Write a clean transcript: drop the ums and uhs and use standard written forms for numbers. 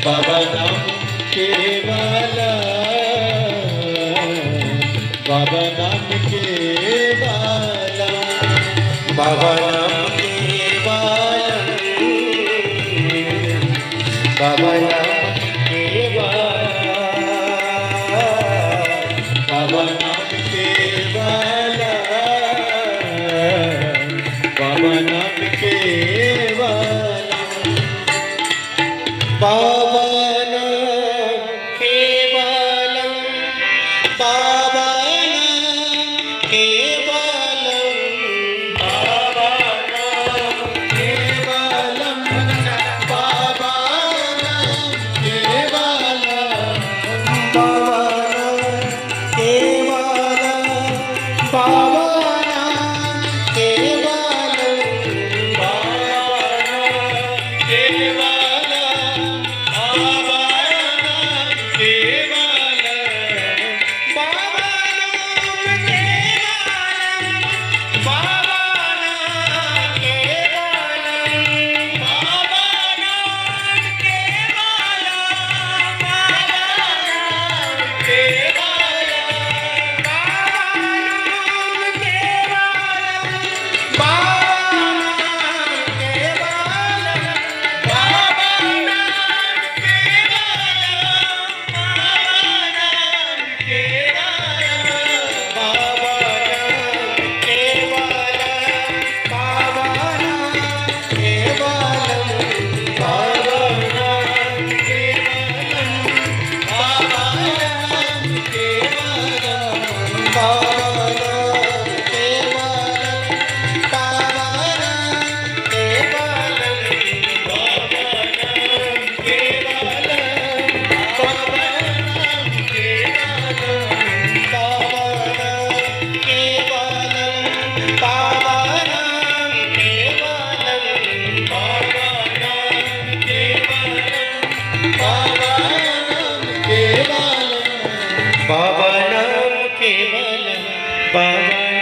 बाबा नाम केवला, बाबा नाम केवला, बाबा नाम केवला, बाबा नाम केवला, बाबा नाम केवला, बाबा नाम केवला, बाबा नाम केवलम, बाबा नाम केवलम, बाबा नाम केवलम, बाबा नाम केवलम, बाबा नाम केवलम, बाबा नाम केवलम, बाबा नाम केवलम, बाबा नाम केवलम, बाबा